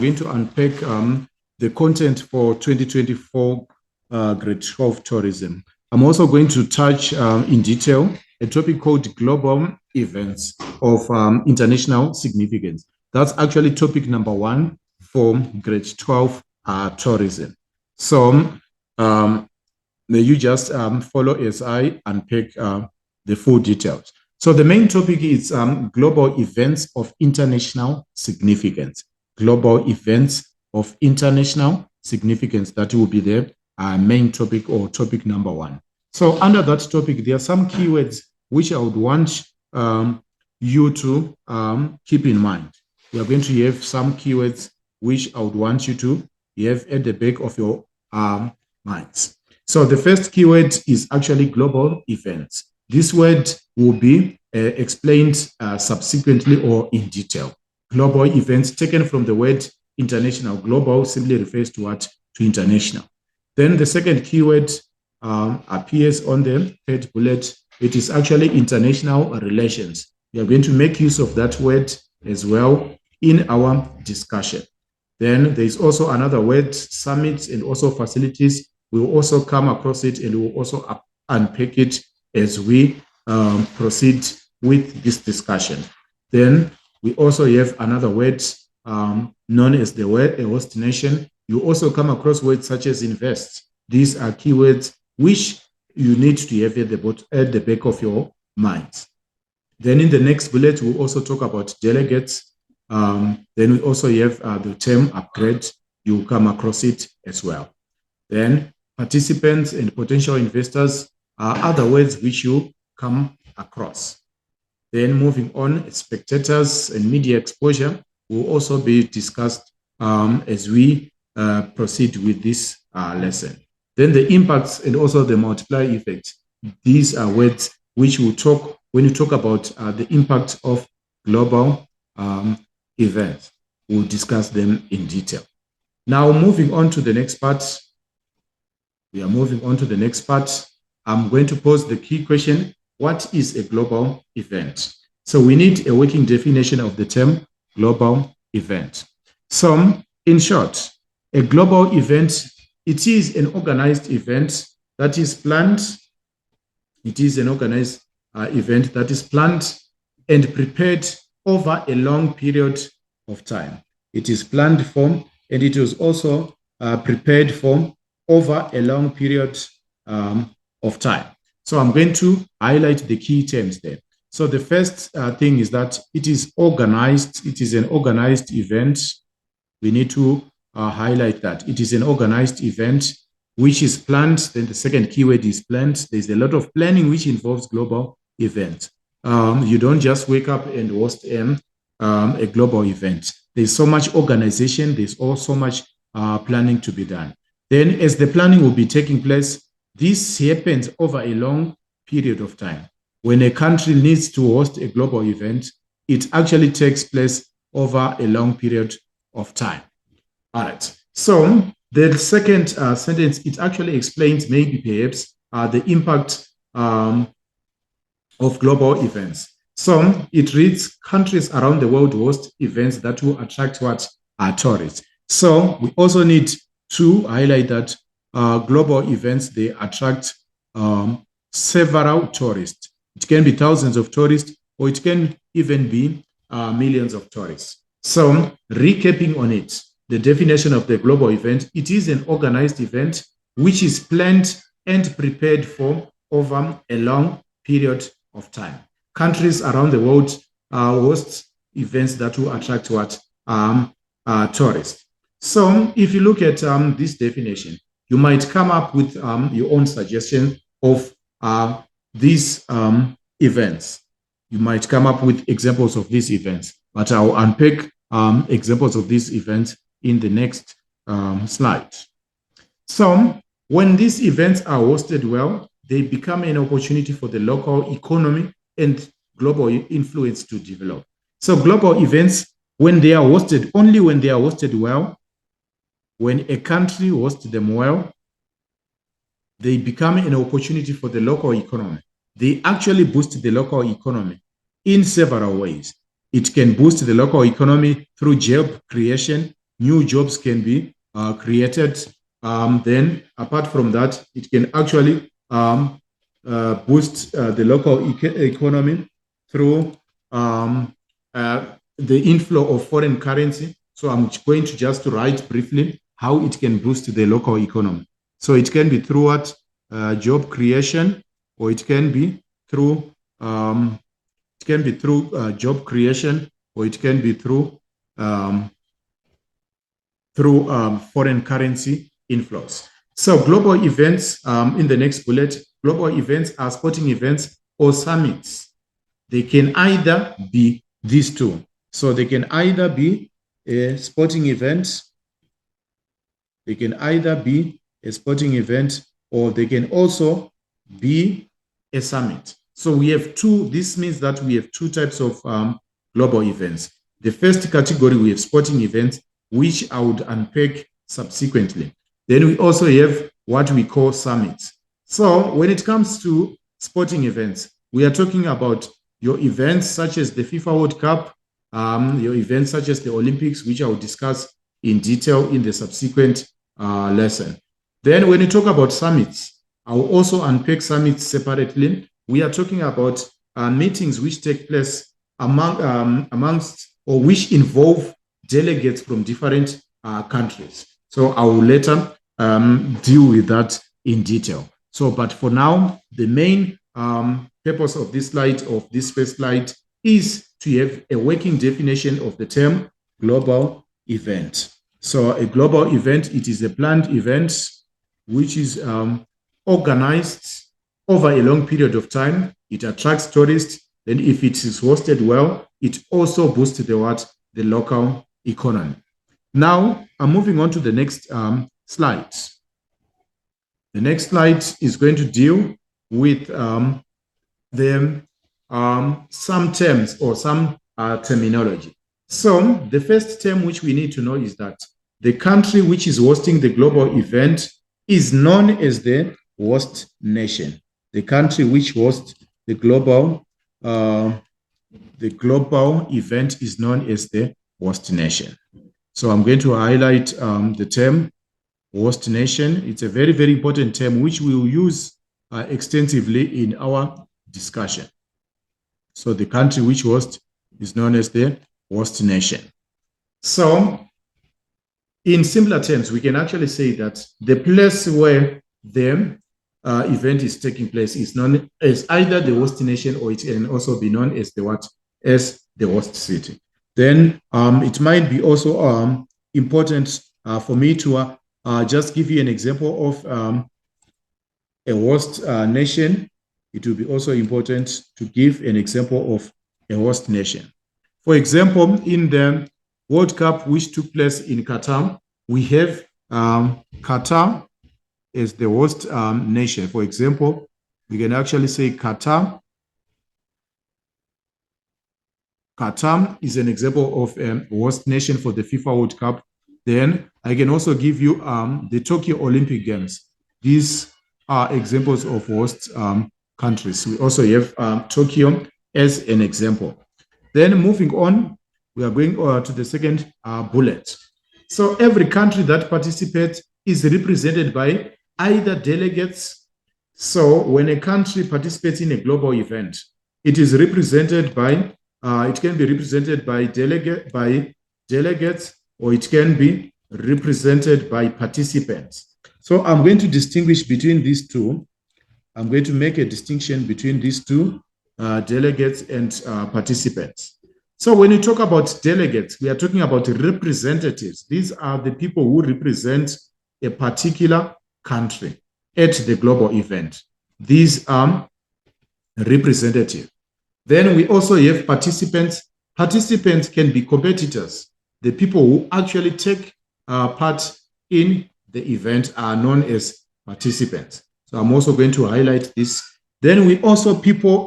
going to unpack the content for 2024 grade 12 tourism. I'm also going to touch in detail a topic called global events of international significance. That's actually topic number 1 for grade 12 tourism. So may you just follow as I unpack the full details. So the main topic is global events of international significance. Global events of international significance. That will be the main topic or topic number 1. So under that topic, there are some keywords which I would want you to keep in mind. We are going to have some keywords which I would want you to have at the back of your minds. So the first keyword is actually global events. This word will be explained subsequently or in detail. Global events taken from the word international. Global simply refers to what? To international. Then the second keyword appears on the third bullet. It is actually international relations. We are going to make use of that word as well in our discussion. Then there is also another word, summits and also facilities. We will also come across it and we will also unpack it as we proceed with this discussion. Then we also have another word known as the word a host nation. You also come across words such as invest. These are keywords which you need to have at the back of your mind. Then in the next bullet, we'll also talk about delegates. Then we also have the term upgrade. You'll come across it as well. Then participants and potential investors are other words which you come across. Then moving on, spectators and media exposure will also be discussed as we proceed with this lesson. Then the impacts and also the multiplier effect. These are words which we'll talk when you talk about the impact of global events. We'll discuss them in detail. Now moving on to the next part. We are moving on to the next part. I'm going to pose the key question. What is a global event? So we need a working definition of the term global event. So in short, a global event, it is an organized event that is planned. It is an organized event that is planned and prepared over a long period of time. It is planned for and it is also prepared for over a long period of time. So I'm going to highlight the key terms there. So the first thing is that it is organized. It is an organized event. We need to highlight that. It is an organized event which is planned. Then the second keyword is planned. There's a lot of planning which involves global events. You don't just wake up and host a global event. There's so much organization. There's also so much planning to be done. Then as the planning will be taking place, this happens over a long period of time. When a country needs to host a global event, it actually takes place over a long period of time. All right. So the second sentence, it actually explains maybe perhaps the impact of global events. So it reads, countries around the world host events that will attract what? Tourists. So we also need to highlight that global events, they attract several tourists. It can be thousands of tourists, or it can even be millions of tourists. So recapping on it, the definition of the global event, it is an organized event which is planned and prepared for over a long period of time. Countries around the world host events that will attract what? Tourists. So if you look at this definition, you might come up with your own suggestion of these events. You might come up with examples of these events, but I'll unpack examples of these events in the next slide. So when these events are hosted well, they become an opportunity for the local economy and global influence to develop. So global events, when they are hosted, only when they are hosted well, when a country hosts them well, they become an opportunity for the local economy. They actually boost the local economy in several ways. It can boost the local economy through job creation, new jobs can be created. Then apart from that, it can actually boost the local economy through the inflow of foreign currency. So I'm going to just write briefly how it can boost the local economy. So it can be through what? Job creation, or it can be through job creation, or it can be through foreign currency inflows. So global events, in the next bullet, global events are sporting events or summits. They can either be these two. So they can either be a sporting event, or they can also be a summit. So we have two. This means that we have two types of global events. The first category, we have sporting events, which I would unpack subsequently. Then we also have what we call summits. So when it comes to sporting events, we are talking about your events such as the FIFA World Cup, your events such as the Olympics, which I will discuss in detail in the subsequent lesson. Then when you talk about summits, I will also unpack summits separately. We are talking about meetings which take place amongst or which involve delegates from different countries. So I will later deal with that in detail. So, but for now, the main purpose of this slide, of this first slide, is to have a working definition of the term global event. So a global event, it is a planned event which is organized over a long period of time. It attracts tourists. Then if it is hosted well, it also boosts the local economy. Now, I'm moving on to the next slide. The next slide is going to deal with some terms or some terminology. So the first term which we need to know is that the country which is hosting the global event is known as the host nation. The country which hosts the global event is known as the host nation. So I'm going to highlight the term host nation. It's a very, very important term which we will use extensively in our discussion. So the country which hosts is known as the host nation. So in simpler terms, we can actually say that the place where the event is taking place is known as either the host nation, or it can also be known as the what? As the host city. Then it might be also important for me to just give you an example of a host nation. It will be also important to give an example of a host nation. For example, in the World Cup which took place in Qatar, we have Qatar as the host nation. For example, we can actually say Qatar. Qatar is an example of a host nation for the FIFA World Cup. Then I can also give you the Tokyo Olympic Games. These are examples of host countries. We also have Tokyo as an example. Then moving on, we are going to the second bullet. So every country that participates is represented by either delegates. So when a country participates in a global event, it is represented by, it can be represented by delegates, or it can be represented by participants. So I'm going to distinguish between these two. I'm going to make a distinction between these two, delegates and participants. So when you talk about delegates, we are talking about representatives. These are the people who represent a particular country at the global event. These are representatives. Then we also have participants. Participants can be competitors. The people who actually take part in the event are known as participants. So I'm also going to highlight this. Then we also have people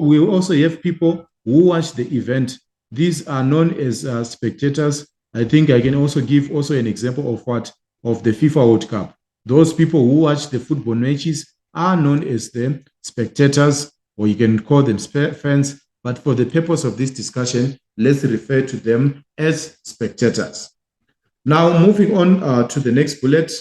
who watch the event. These are known as spectators. I think I can also give an example of the FIFA World Cup. Those people who watch the football matches are known as the spectators, or you can call them fans. But for the purpose of this discussion, let's refer to them as spectators. Now, moving on to the next bullet.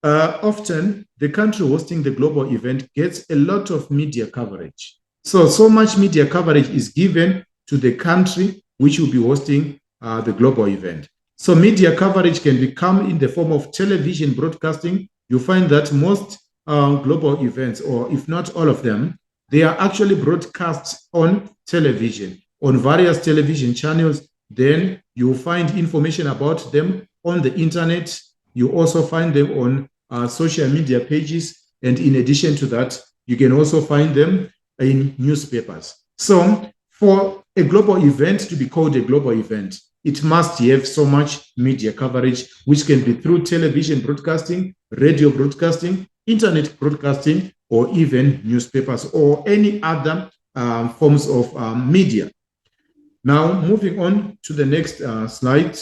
Often, the country hosting the global event gets a lot of media coverage. So much media coverage is given to the country which will be hosting the global event. So media coverage can come in the form of television broadcasting. You find that most global events, or if not all of them, they are actually broadcast on television, on various television channels. Then you find information about them on the internet. You also find them on social media pages. And in addition to that, you can also find them in newspapers. So for a global event to be called a global event, it must have so much media coverage, which can be through television broadcasting, radio broadcasting, internet broadcasting, or even newspapers or any other forms of media. Now, moving on to the next slide.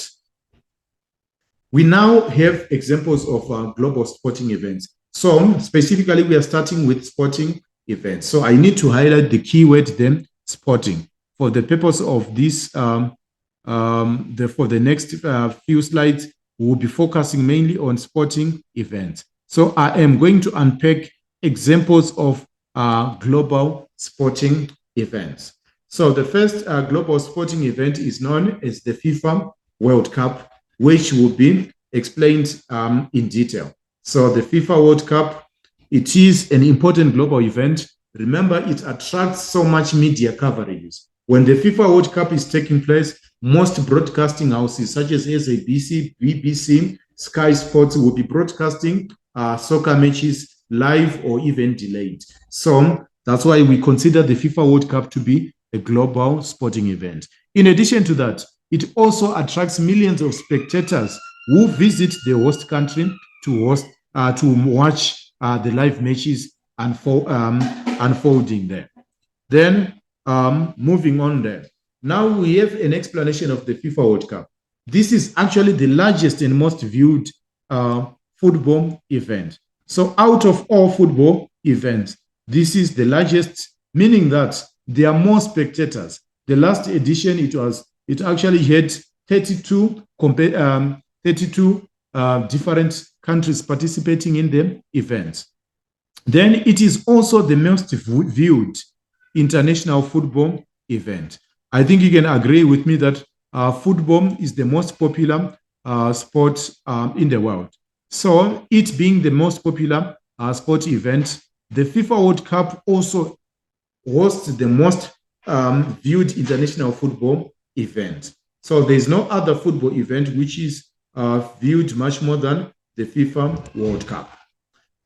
We now have examples of global sporting events. So specifically, we are starting with sporting events. So I need to highlight the keyword then, sporting. For the purpose of this, for the next few slides, we'll be focusing mainly on sporting events. So I am going to unpack examples of global sporting events. So the first global sporting event is known as the FIFA World Cup, which will be explained in detail. So the FIFA World Cup, it is an important global event. Remember, it attracts so much media coverage. When the FIFA World Cup is taking place, most broadcasting houses such as SABC, BBC, Sky Sports will be broadcasting soccer matches live or even delayed. So that's why we consider the FIFA World Cup to be a global sporting event. In addition to that, it also attracts millions of spectators who visit the host country to watch the live matches unfolding there. Then, moving on there. Now we have an explanation of the FIFA World Cup. This is actually the largest and most viewed football event. So out of all football events, this is the largest, meaning that there are more spectators. The last edition, it actually had 32 different countries participating in the event. Then it is also the most viewed international football event. I think you can agree with me that football is the most popular sport in the world. So it being the most popular sport event, the FIFA World Cup also hosts the most viewed international football event. So there's no other football event which is viewed much more than the FIFA World Cup.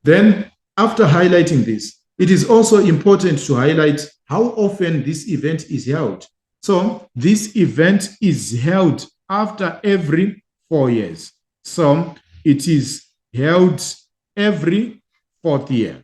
Then, after highlighting this, it is also important to highlight how often this event is held. So this event is held after every 4 years. So it is held every 4th year.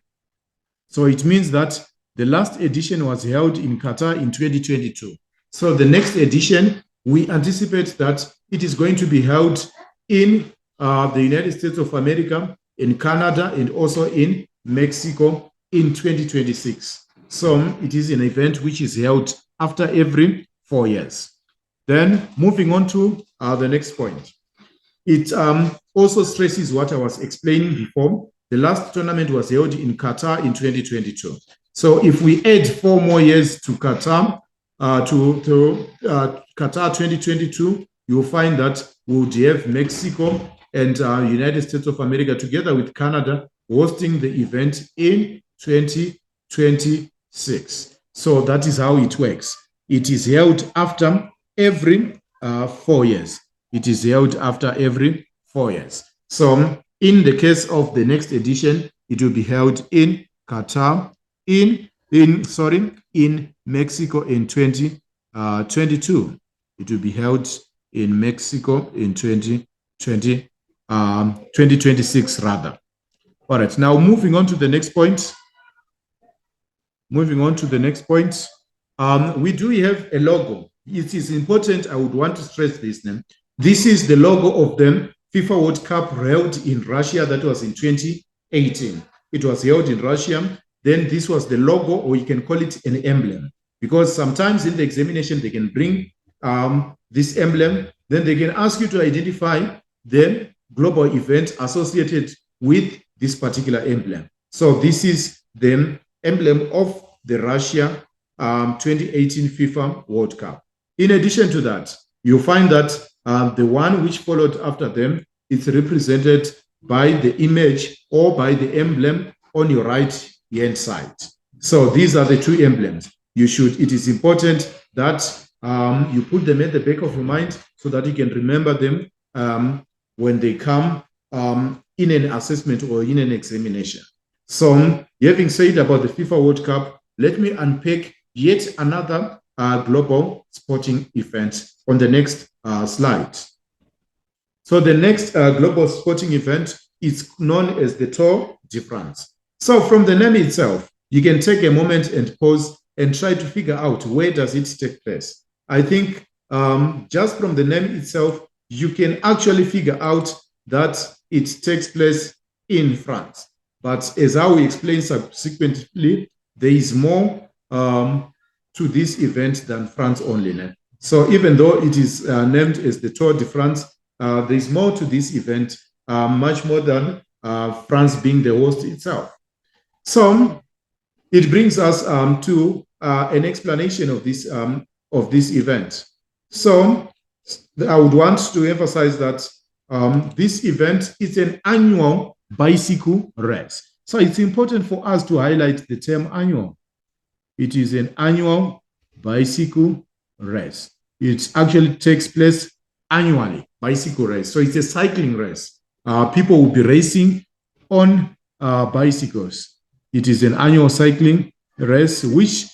So it means that the last edition was held in Qatar in 2022. So the next edition, we anticipate that it is going to be held in the United States of America, in Canada, and also in Mexico in 2026. So it is an event which is held after every 4 years. Then moving on to the next point. It also stresses what I was explaining before. The last tournament was held in Qatar in 2022. So if we add 4 more years to Qatar, Qatar 2022, you'll find that we'll have Mexico and United States of America together with Canada hosting the event in 2026. So that is how it works. It is held after every 4 years. It is held after every 4 years. So in the case of the next edition, it will be held in Qatar, in Mexico in 2022. It will be held in Mexico in 2026 rather. All right, now moving on to the next point. We do have a logo. It is important, I would want to stress this now. This is the logo of the FIFA World Cup held in Russia. That was in 2018. It was held in Russia. Then this was the logo, or you can call it an emblem, because sometimes in the examination they can bring this emblem. Then they can ask you to identify the global event associated with this particular emblem. So this is the emblem of the Russia 2018 FIFA World Cup. In addition to that, you find that the one which followed after them is represented by the image or by the emblem on your right hand side. So these are the two emblems. It is important that you put them at the back of your mind so that you can remember them when they come in an assessment or in an examination. So having said about the FIFA World Cup, let me unpack yet another global sporting event on the next slide. So the next global sporting event is known as the Tour de France. So from the name itself, you can take a moment and pause and try to figure out where does it take place. I think just from the name itself, you can actually figure out that it takes place in France. But as I will explain subsequently, there is more to this event than France only. So even though it is named as the Tour de France, there is more to this event, much more than France being the host itself. So it brings us to an explanation of this event. So I would want to emphasize that this event is an annual bicycle race. So it's important for us to highlight the term annual. It is an annual bicycle race. It actually takes place annually, bicycle race. So it's a cycling race. People will be racing on bicycles. It is an annual cycling race, which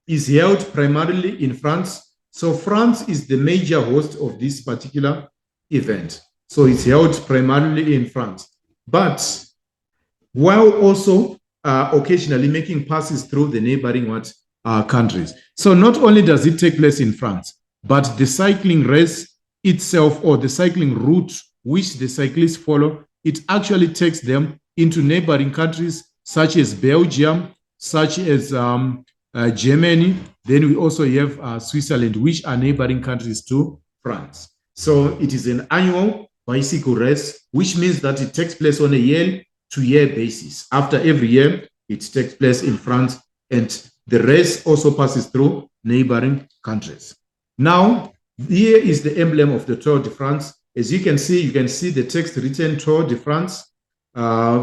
is held primarily in France. So France is the major host of this particular event. So it's held primarily in France. But while also occasionally making passes through the neighboring countries. So not only does it take place in France, but the cycling race itself, or the cycling route which the cyclists follow, it actually takes them into neighboring countries such as Belgium, such as Germany. Then we also have Switzerland, which are neighboring countries to France. So it is an annual bicycle race, which means that it takes place on a year-to-year basis. After every year, it takes place in France, and the race also passes through neighboring countries. Now, here is the emblem of the Tour de France. As you can see the text written Tour de France,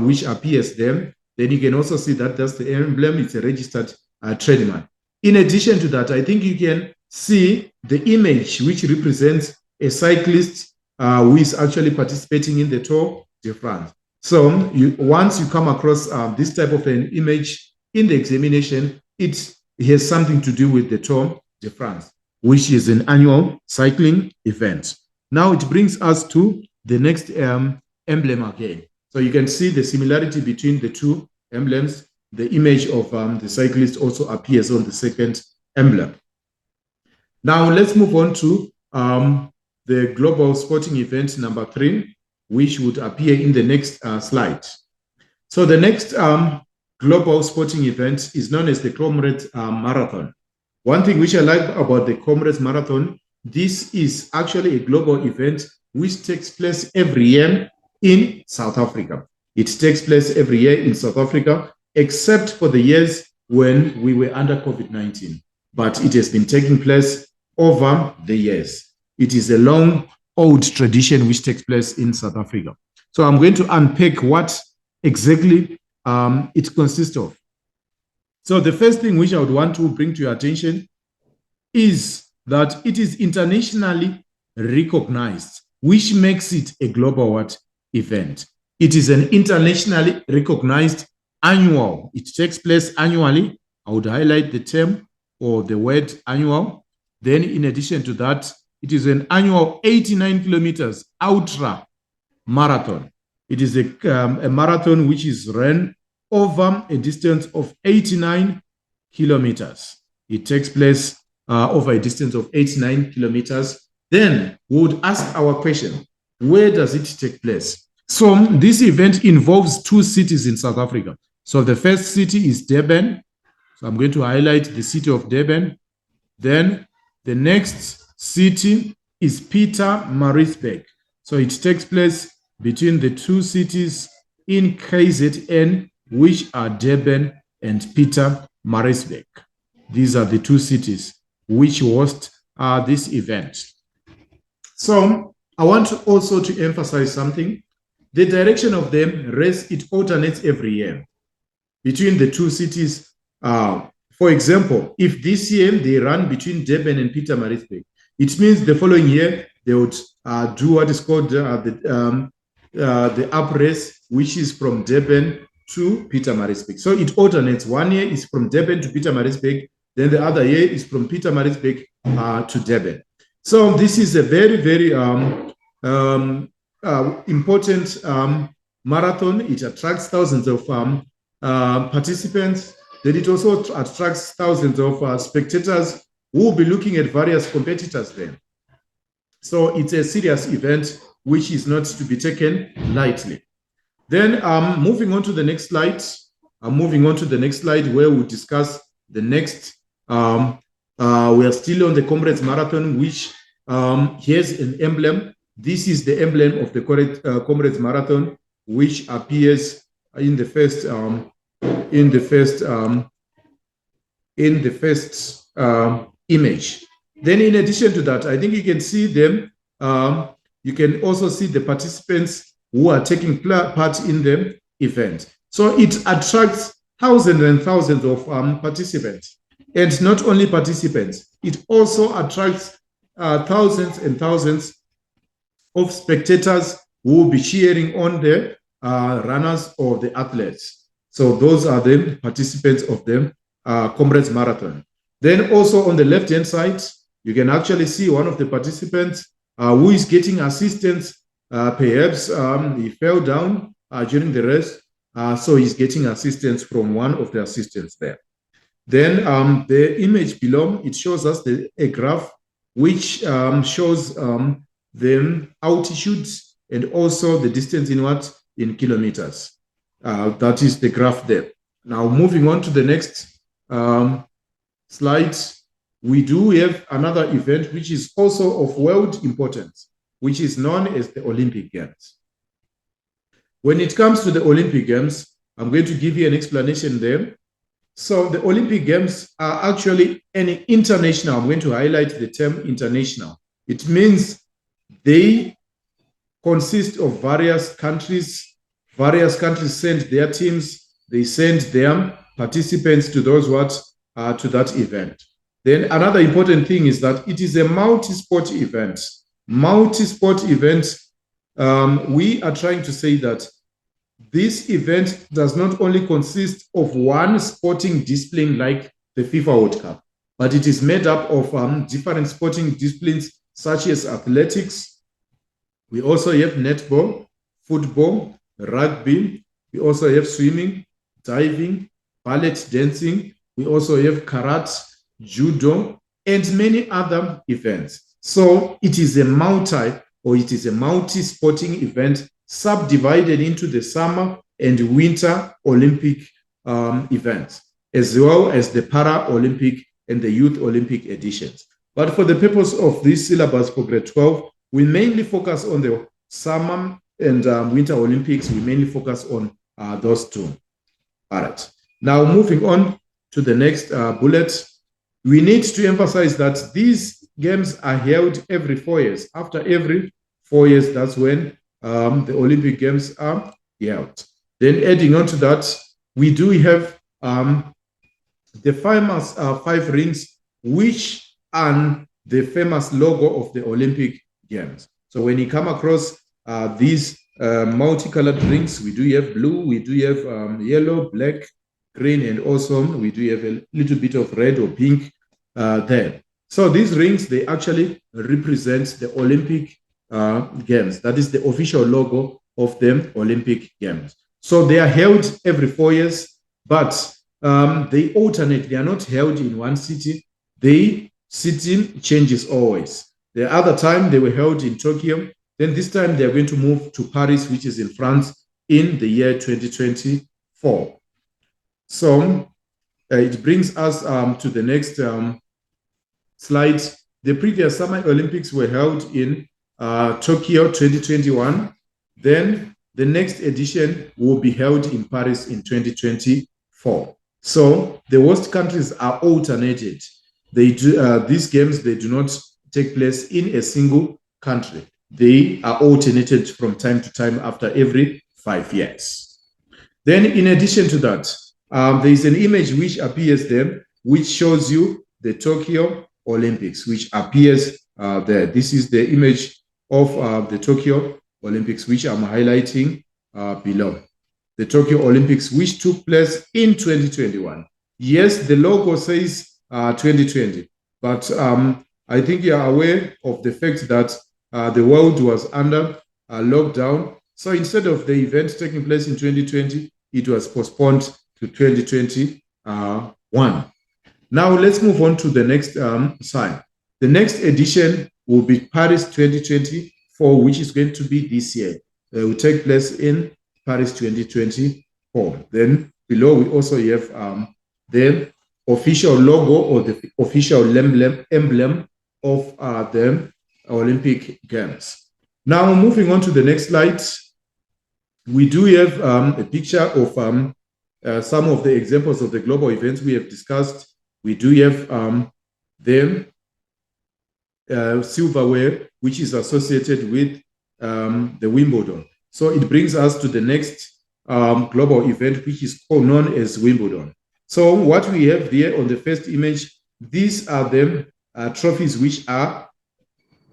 which appears there. Then you can also see that that's the emblem. It's a registered trademark. In addition to that, I think you can see the image which represents a cyclist who is actually participating in the Tour de France. So once you come across this type of an image in the examination, it has something to do with the Tour de France, which is an annual cycling event. Now it brings us to the next emblem again. So you can see the similarity between the two emblems. The image of the cyclist also appears on the second emblem. Now let's move on to the global sporting event number 3, which would appear in the next slide. So the next global sporting event is known as the Comrades Marathon. One thing which I like about the Comrades Marathon, this is actually a global event which takes place every year in South Africa. It takes place every year in South Africa, except for the years when we were under COVID-19. But it has been taking place over the years. It is a long old tradition which takes place in South Africa. So I'm going to unpack what exactly it consists of. So the first thing which I would want to bring to your attention is that it is internationally recognized, which makes it a global event. It is an internationally recognized annual. It takes place annually. I would highlight the term or the word annual. Then in addition to that, it is an annual 89 kilometers ultra marathon. It is a marathon which is run over a distance of 89 kilometers. It takes place over a distance of 89 kilometers. Then we would ask our question, where does it take place? So this event involves 2 cities in South Africa. So the first city is Durban. So I'm going to highlight the city of Durban. Then the next city is Pietermaritzburg. So it takes place between the two cities in KZN, which are Durban and Pietermaritzburg. These are the two cities which host this event. So I want to also to emphasize something. The direction of the race, it alternates every year between the two cities. For example, if this year they run between Durban and Pietermaritzburg, it means the following year they would do what is called the up race, which is from Durban to Pietermaritzburg. So it alternates. 1 year is from Durban to Pietermaritzburg, then the other year is from Pietermaritzburg to Durban. So this is a very, very important marathon. It attracts thousands of participants. Then it also attracts thousands of spectators who will be looking at various competitors there. So it's a serious event which is not to be taken lightly. Then moving on to the next slide. I'm moving on to the next slide where we'll discuss the next. We are still on the Comrades Marathon, which here's an emblem. This is the emblem of the Comrades Marathon, which appears in the first image. Then in addition to that, I think you can see them. You can also see the participants who are taking part in the event. So it attracts thousands and thousands of participants. And not only participants, it also attracts thousands and thousands of spectators who will be cheering on the runners or the athletes. So those are the participants of the Comrades Marathon. Then also on the left-hand side, you can actually see one of the participants who is getting assistance. Perhaps he fell down during the race, so he's getting assistance from one of the assistants there. Then the image below, it shows us a graph which shows the altitude and also the distance in kilometers. That is the graph there. Now moving on to the next slide, we do have another event which is also of world importance, which is known as the Olympic Games. When it comes to the Olympic Games, I'm going to give you an explanation there. So the Olympic Games are actually any international. I'm going to highlight the term international. It means they consist of various countries. Various countries send their teams. They send their participants to those to that event. Then another important thing is that it is a multi-sport event. Multi-sport event, we are trying to say that this event does not only consist of one sporting discipline like the FIFA World Cup, but it is made up of different sporting disciplines such as athletics. We also have netball, football, rugby. We also have swimming, diving, ballet dancing. We also have karate, judo, and many other events. So it is a multi-sporting event subdivided into the summer and winter Olympic events, as well as the Para-Olympic and the Youth Olympic editions. But for the purpose of this syllabus for grade 12, we mainly focus on the summer and winter Olympics. We mainly focus on those two. All right. Now moving on to the next bullet, we need to emphasize that these games are held every 4 years. After every 4 years, that's when the Olympic Games are held. Then adding on to that, we do have the famous 5 rings, which are the famous logo of the Olympic Games. So when you come across these multicolored rings, we do have blue, we do have yellow, black, green, and also we do have a little bit of red or pink there. So these rings, they actually represent the Olympic Games. That is the official logo of the Olympic Games. So they are held every 4 years, but they alternate. They are not held in one city. The city changes always. The other time they were held in Tokyo. Then this time they are going to move to Paris, which is in France, in the year 2024. So it brings us to the next slide. The previous Summer Olympics were held in Tokyo 2021. Then the next edition will be held in Paris in 2024. So the host countries are alternated. They do these games, they do not take place in a single country. They are alternated from time to time after every 5 years. Then in addition to that, there is an image which appears there, which shows you the Tokyo Olympics, which appears there. This is the image of the Tokyo Olympics, which I'm highlighting below. The Tokyo Olympics, which took place in 2021. Yes, the logo says 2020, but I think you are aware of the fact that the world was under lockdown. So instead of the event taking place in 2020, it was postponed to 2021. Now let's move on to the next slide. The next edition will be Paris 2024, which is going to be this year. It will take place in Paris 2024. Then below we also have the official logo or the official emblem of the Olympic Games. Now moving on to the next slide, we do have a picture of some of the examples of the global events we have discussed. We do have the silverware, which is associated with the Wimbledon. So it brings us to the next global event, which is known as Wimbledon. So what we have there on the first image, these are the trophies which are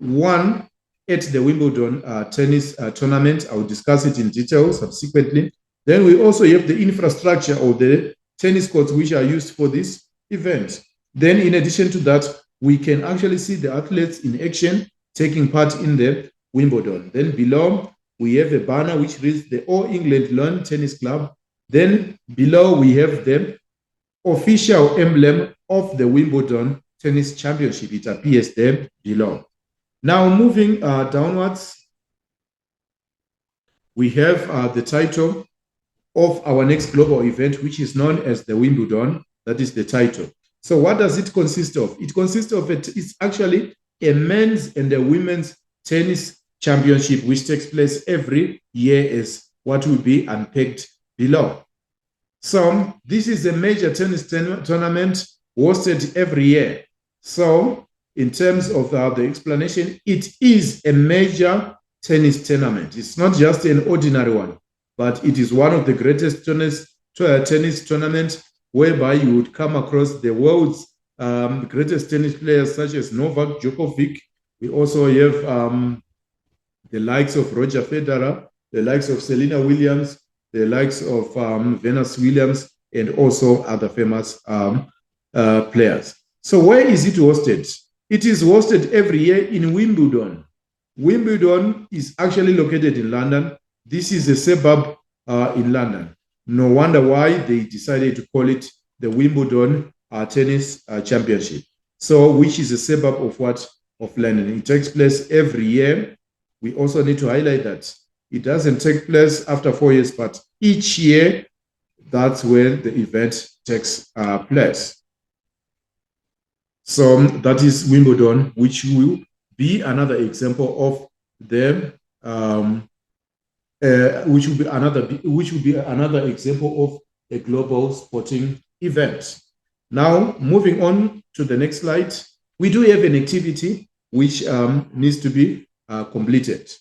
won at the Wimbledon tennis tournament. I will discuss it in detail subsequently. Then we also have the infrastructure of the tennis courts which are used for this event. Then in addition to that, we can actually see the athletes in action taking part in the Wimbledon. Then below, we have a banner which reads the All England Lawn Tennis Club. Then below, we have the official emblem of the Wimbledon Tennis Championship. It appears there below. Now, moving downwards, we have the title of our next global event, which is known as the Wimbledon. That is the title. So what does it consist of? It consists of it's actually a men's and a women's tennis championship, which takes place every year, as what will be unpacked below. So this is a major tennis tournament hosted every year. So in terms of the explanation, it is a major tennis tournament. It's not just an ordinary one, but it is one of the greatest tennis tournaments whereby you would come across the world's greatest tennis players such as Novak Djokovic. We also have the likes of Roger Federer, the likes of Serena Williams, the likes of Venus Williams, and also other famous players. So where is it hosted? It is hosted every year in Wimbledon. Wimbledon is actually located in London. This is a suburb in London. No wonder why they decided to call it the Wimbledon Tennis Championship. So, which is a suburb of what? Of London. It takes place every year. We also need to highlight that it doesn't take place after 4 years, but each year, that's where the event takes place. So that is Wimbledon, which will be another example of the which will be another example of a global sporting event. Now, moving on to the next slide, we do have an activity which needs to be completed.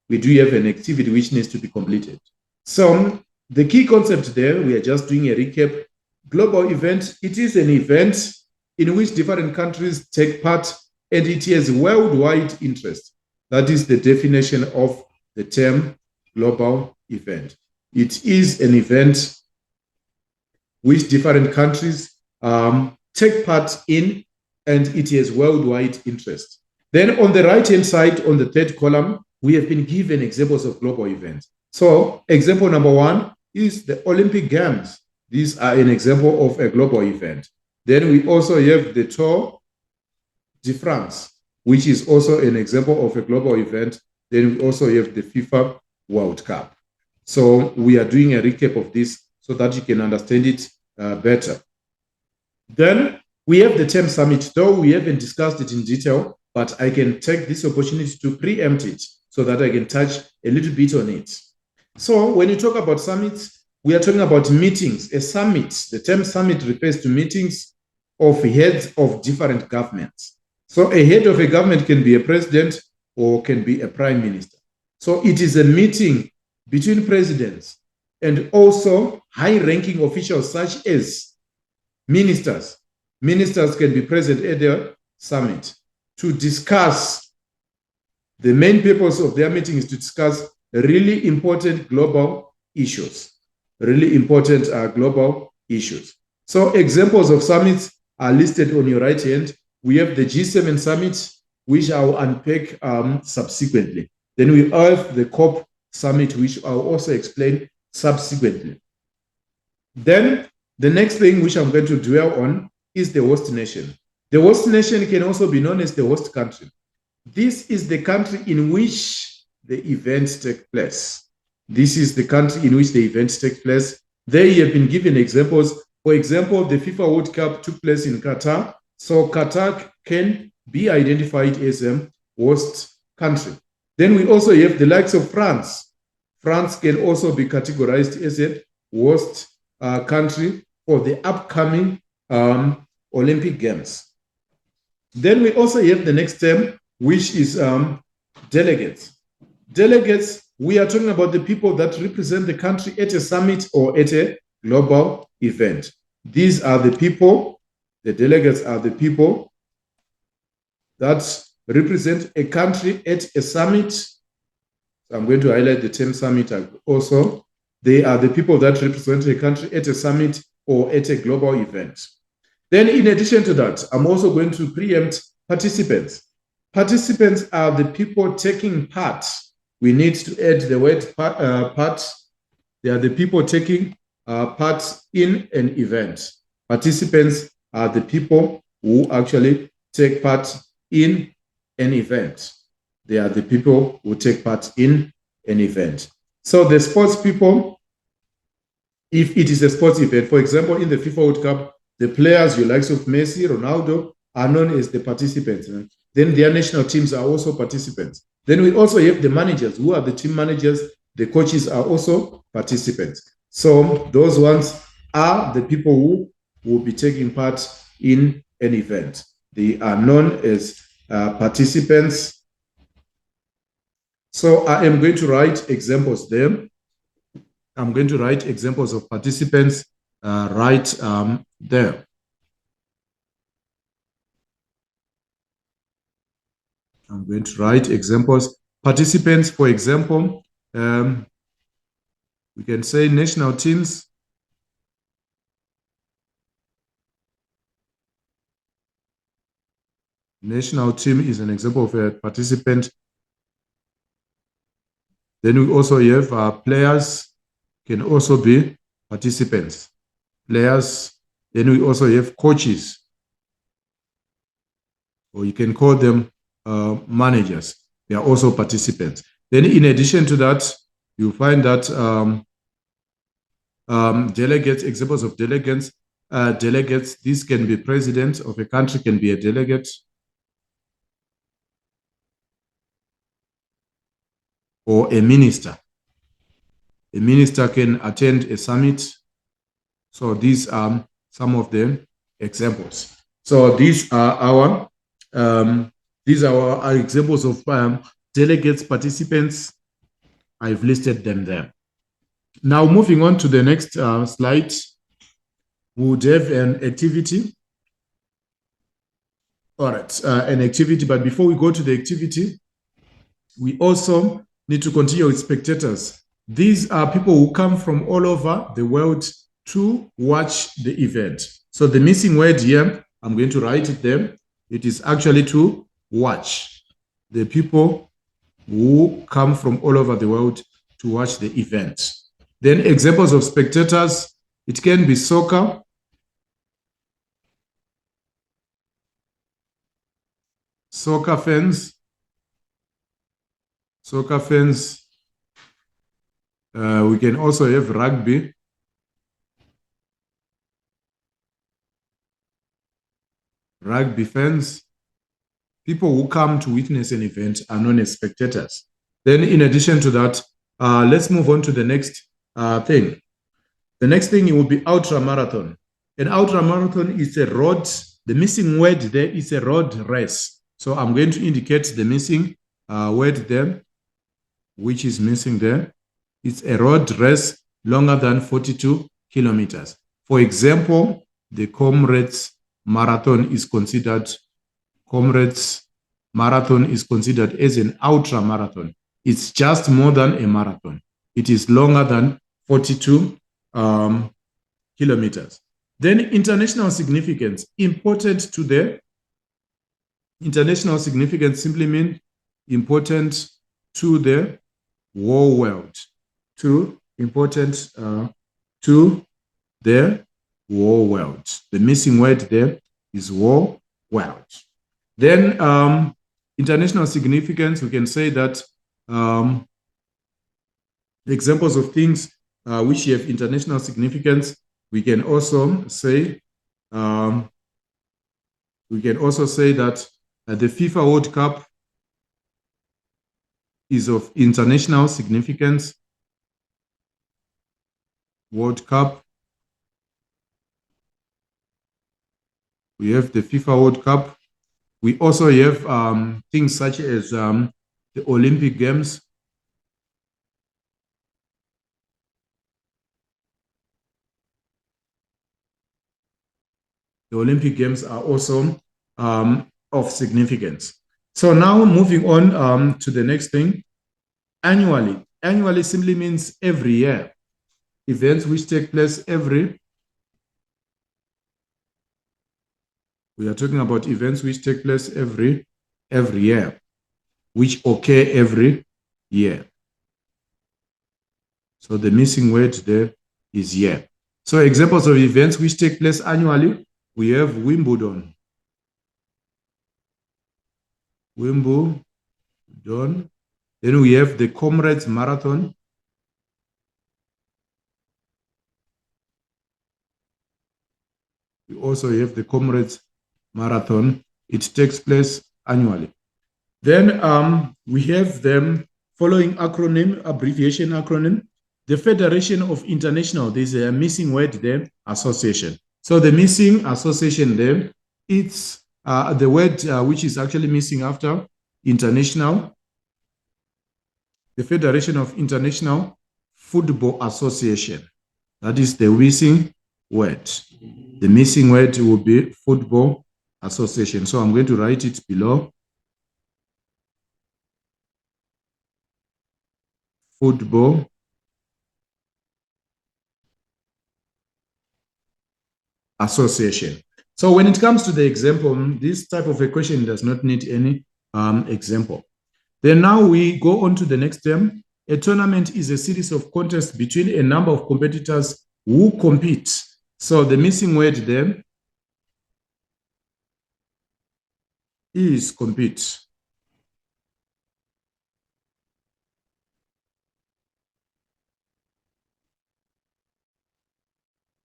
We do have an activity which needs to be completed. So the key concept there, we are just doing a recap. Global event, it is an event in which different countries take part, and it has worldwide interest. That is the definition of the term global event. It is an event which different countries take part in, and it has worldwide interest. Then on the right-hand side, on the third column, we have been given examples of global events. So example number one is the Olympic Games. These are an example of a global event. Then we also have the Tour de France, which is also an example of a global event. Then we also have the FIFA World Cup. So we are doing a recap of this so that you can understand it better. Then we have the term summit, though we haven't discussed it in detail. but I can take this opportunity to preempt it so that I can touch a little bit on it. So when you talk about summits, we are talking about meetings. A summit, the term summit refers to meetings of heads of different governments. So a head of a government can be a president or can be a prime minister. So it is a meeting between presidents and also high-ranking officials such as ministers. Ministers can be present at the summit to discuss. The main purpose of their meeting is to discuss really important global issues. Really important global issues. So examples of summits are listed on your right hand. We have the G7 summit, which I will unpack subsequently. Then we have the COP summit, which I'll also explain subsequently. Then the next thing which I'm going to dwell on is the host nation. The host nation can also be known as the host country. This is the country in which the events take place. This is the country in which the events take place. There you have been given examples. For example, the FIFA World Cup took place in Qatar. So Qatar can be identified as a host country. Then we also have the likes of France. France can also be categorized as a host country for the upcoming Olympic Games. Then we also have the next term, which is delegates. Delegates, we are talking about the people that represent the country at a summit or at a global event. These are the people, the delegates are the people that represent a country at a summit. So I'm going to highlight the term summit also. They are the people that represent a country at a summit or at a global event. Then in addition to that, I'm also going to preempt participants. Participants are the people taking part. We need to add the word part. They are the people taking part in an event. Participants are the people who actually take part in an event. They are the people who take part in an event. So the sports people, if it is a sports event, for example, in the FIFA World Cup, the players, your likes of Messi, Ronaldo, are known as the participants. Then their national teams are also participants. Then we also have the managers, who are the team managers. The coaches are also participants. So those ones are the people who will be taking part in an event. They are known as participants. So I am going to write examples there. I'm going to write examples of participants right there. I'm going to write examples. Participants, for example, we can say national teams. National team is an example of a participant. Then we also have players, can also be participants. Players, then we also have coaches, or you can call them managers. They are also participants. Then in addition to that, you find that delegates, examples of delegates, this can be president of a country, can be a delegate, or a minister. A minister can attend a summit. So these are some of the examples. So these are our examples of delegates, participants. I've listed them there. Now moving on to the next slide, we would have an activity. All right, an activity, but before we go to the activity, we also need to continue with spectators. These are people who come from all over the world to watch the event. So the missing word here, I'm going to write it there. It is actually to watch. The people who come from all over the world to watch the event. Then examples of spectators, it can be soccer, soccer fans. We can also have rugby. Rugby fans. people who come to witness an event are known as spectators. Then in addition to that, let's move on to the next thing. The next thing will be ultra marathon. An ultra marathon is a road, the missing word there is a road race. So I'm going to indicate the missing word there, which is missing there. It's a road race longer than 42 kilometers. For example, the Comrades Marathon is considered as an ultra marathon. It's just more than a marathon. It is longer than 42 kilometers. Then international significance, important to the international significance simply means important to the whole world. Important to the whole world. The missing word there is whole world. Then international significance, we can say that the examples of things which have international significance, we can also say that the FIFA World Cup is of international significance. World Cup. We have the FIFA World Cup. We also have things such as the Olympic Games. The Olympic Games are also of significance. So now moving on to the next thing. Annually. Annually simply means every year. Events which take place every. We are talking about events which take place every year, which occur every year. So the missing word there is year. So examples of events which take place annually, we have Wimbledon. Then we have the Comrades Marathon. We also have the Comrades Marathon. It takes place annually. Then we have the following abbreviation acronym. The Federation of International, there's a missing word there, association. So the missing association there, it's the word which is actually missing after international. The Federation of International Football Association. That is the missing word. The missing word will be football association. So I'm going to write it below. Football association. So when it comes to the example, this type of equation does not need any example. Then now we go on to the next term. A tournament is a series of contests between a number of competitors who compete. So the missing word there is compete.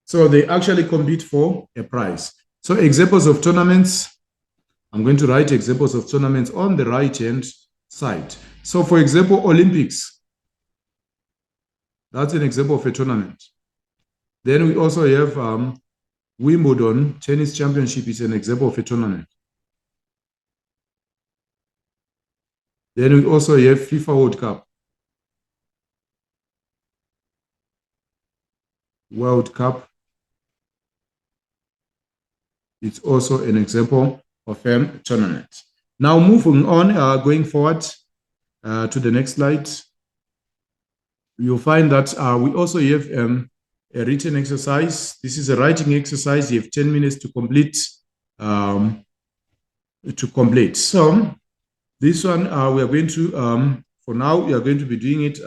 So they actually compete for a prize. So examples of tournaments, I'm going to write examples of tournaments on the right-hand side. So for example, Olympics. That's an example of a tournament. Then we also have Wimbledon Tennis Championship is an example of a tournament. Then we also have FIFA World Cup. World Cup. It's also an example of a tournament. Now moving on, going forward to the next slide, you'll find that we also have a written exercise. This is a writing exercise. You have 10 minutes to complete. So this one we are going to, for now, we are going to be doing it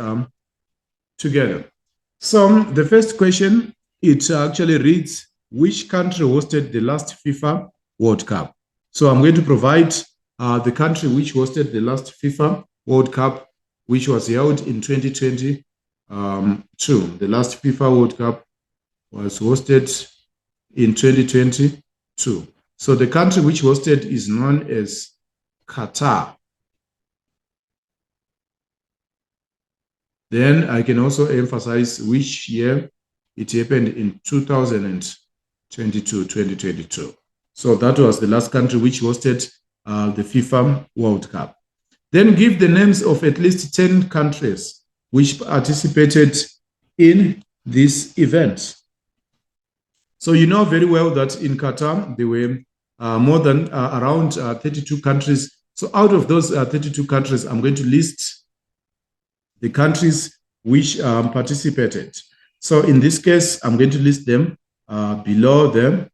together. So the first question, it actually reads, which country hosted the last FIFA World Cup? So I'm going to provide the country which hosted the last FIFA World Cup, which was held in 2022. The last FIFA World Cup was hosted in 2022. So the country which hosted is known as Qatar. Then I can also emphasize which year it happened in 2022. So that was the last country which hosted the FIFA World Cup. Then give the names of at least 10 countries which participated in this event. So you know very well that in Qatar, there were more than around 32 countries. So out of those 32 countries, I'm going to list the countries which participated. So in this case, I'm going to list them below them.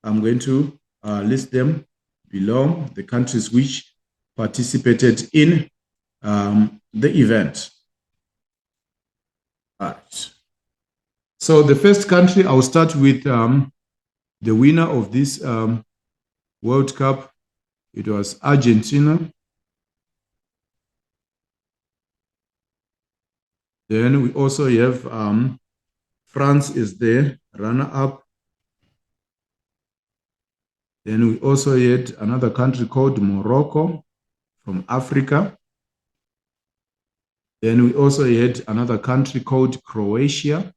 I'm going to list them below the countries which participated in the event. All right. So the first country, I'll start with the winner of this World Cup. It was Argentina. Then we also have France is the runner-up. Then we also had another country called Morocco from Africa. Then we also had another country called Croatia.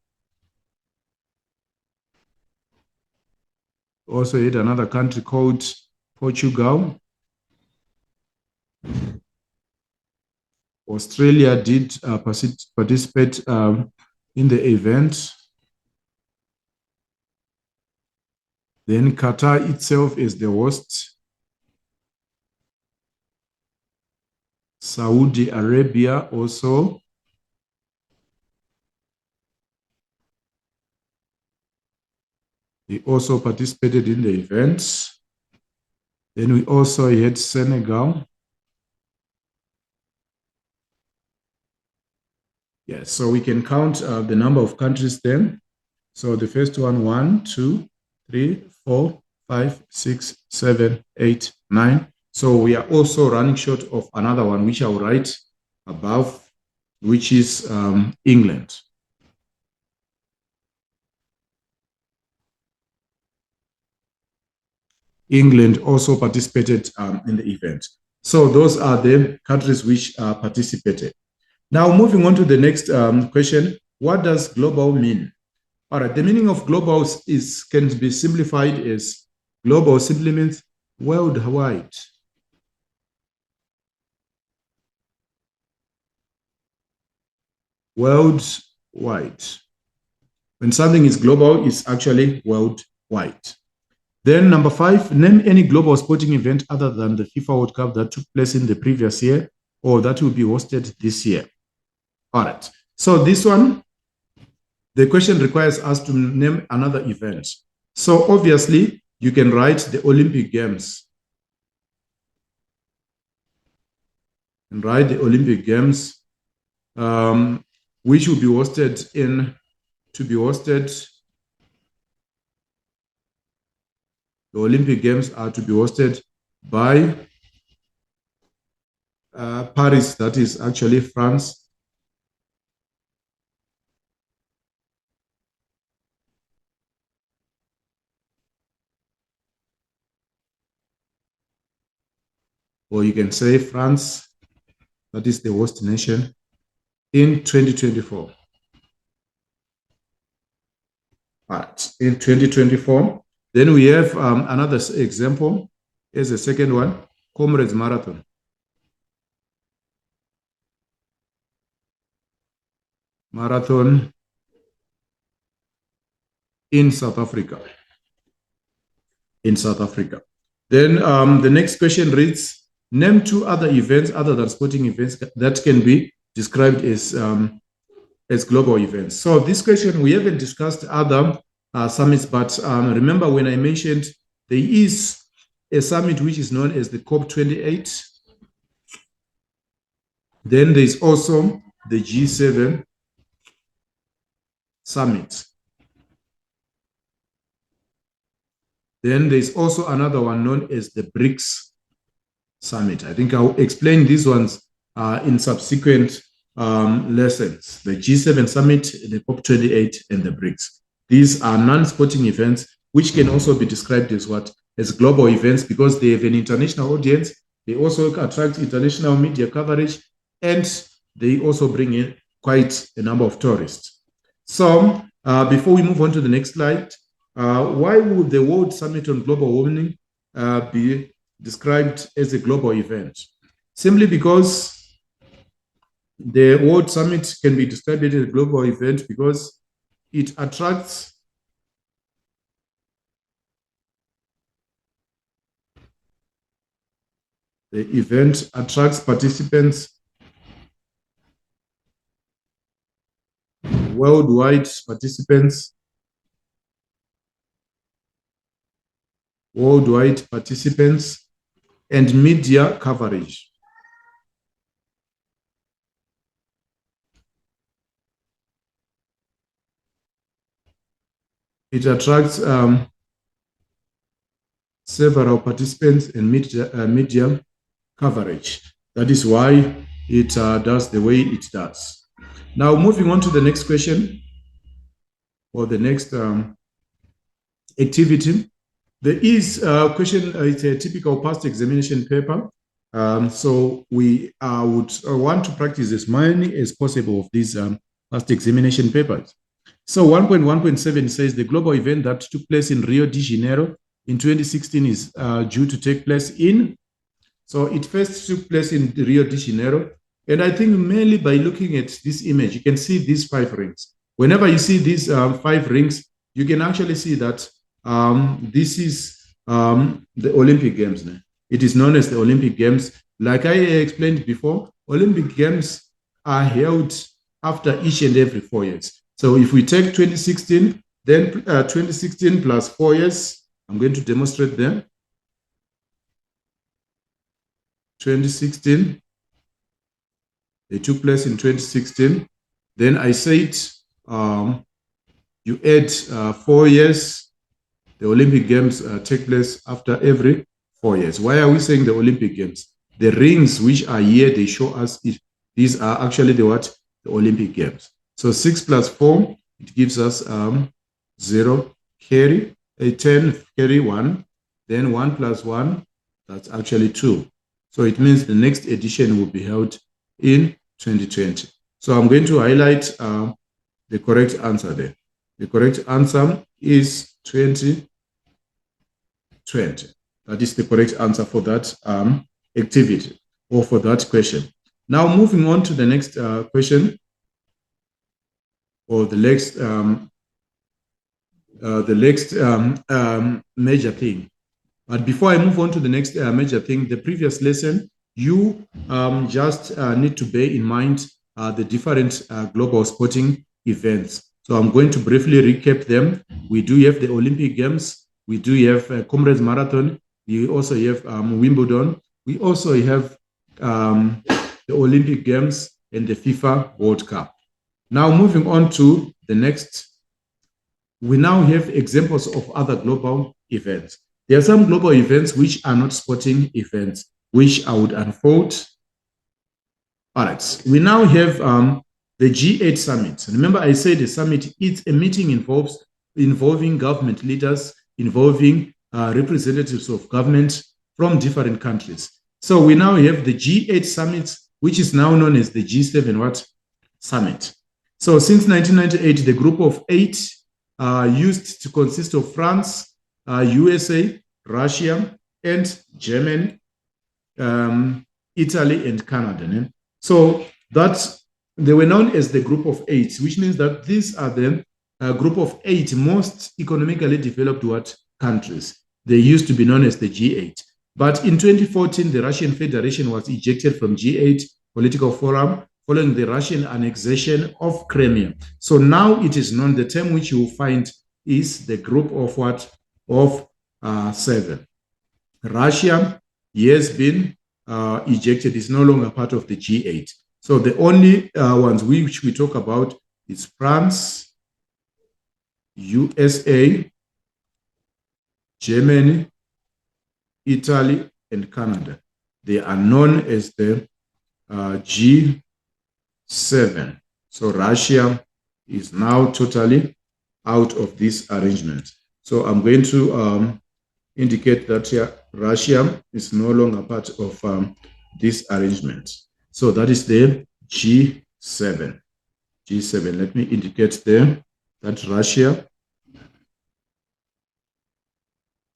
We also had another country called Portugal. Australia did participate in the event. Then Qatar itself is the host. Saudi Arabia also. They also participated in the event. Then we also had Senegal. Yes, so we can count the number of countries then. So the first one, 1, 2, 3, 4, 5, 6, 7, 8, 9. So we are also running short of another one, which I'll write above, which is England. England also participated in the event. So those are the countries which participated. Now, moving on to the next question, what does global mean? All right, the meaning of global can be simplified as global simply means worldwide. Worldwide. When something is global, it's actually worldwide. Then number 5, name any global sporting event other than the FIFA World Cup that took place in the previous year or that will be hosted this year. All right. So this one, the question requires us to name another event. So obviously, you can write the Olympic Games. And write the Olympic Games, which will be hosted the Olympic Games are to be hosted by Paris, that is actually France. Or you can say France, that is the host nation, in 2024. All right, in 2024. Then we have another example as a second one, Comrades Marathon. Marathon in South Africa. In South Africa. Then the next question reads, name 2 other events other than sporting events that can be described as global events. So this question, we haven't discussed other summits, but remember when I mentioned there is a summit which is known as the COP28. Then there's also the G7 summit. Then there's also another one known as the BRICS summit. I think I'll explain these ones in subsequent lessons. The G7 summit, the COP28, and the BRICS. These are non-sporting events, which can also be described as what? As global events, because they have an international audience They also attract international media coverage, and they also bring in quite a number of tourists. So before we move on to the next slide, why would the World Summit on Global Warming be described as a global event? Simply because the World Summit can be described as a global event because it attracts participants worldwide, and media coverage. It attracts several participants and media coverage. That is why it does the way it does. Now, moving on to the next question or the next activity. There is a question, it's a typical past examination paper. So we would want to practice as many as possible of these past examination papers. So 1.1.7 says the global event that took place in Rio de Janeiro in 2016 is due to take place in. So it first took place in Rio de Janeiro. And I think mainly by looking at this image, you can see these 5 rings. Whenever you see these 5 rings, you can actually see that this is the Olympic Games. It is known as the Olympic Games. Like I explained before, Olympic Games are held after each and every 4 years. So if we take 2016, then 2016 plus 4 years, I'm going to demonstrate them. 2016, they took place in 2016. Then I said you add 4 years. The Olympic Games take place after every 4 years. Why are we saying the Olympic Games? The rings which are here, they show us these are actually the Olympic Games. So 6 plus 4, it gives us 0, carry, 10, carry 1, then 1 plus 1, that's actually 2. So it means the next edition will be held in 2020. So I'm going to highlight the correct answer there. The correct answer is 2020. That is the correct answer for that activity or for that question. Now moving on to the next question or the next major thing. But before I move on to the next major thing, the previous lesson, you just need to bear in mind the different global sporting events. So I'm going to briefly recap them. We do have the Olympic Games. We do have Comrades Marathon. We also have Wimbledon. We also have the Olympic Games and the FIFA World Cup. Now moving on to the next, we now have examples of other global events. There are some global events which are not sporting events, which I would unfold. All right, we now have the G8 summit. Remember, I said the summit, it's a meeting involving government leaders, involving representatives of government from different countries. So we now have the G8 summit, which is now known as the G7 summit. So since 1998, the group of 8 used to consist of France, USA, Russia, and Germany, Italy, and Canada. So that they were known as the group of 8, which means that these are the group of 8 most economically developed countries. They used to be known as the G8. But in 2014, the Russian Federation was ejected from G8 political forum following the Russian annexation of Crimea. So now it is known, the term which you will find is the group of Of 7. Russia has been ejected, is no longer part of the G8. So the only ones which we talk about is France, USA, Germany, Italy, and Canada. They are known as the G7. So Russia is now totally out of this arrangement. So I'm going to indicate that Russia is no longer part of this arrangement. So that is the G7. G7, let me indicate there that Russia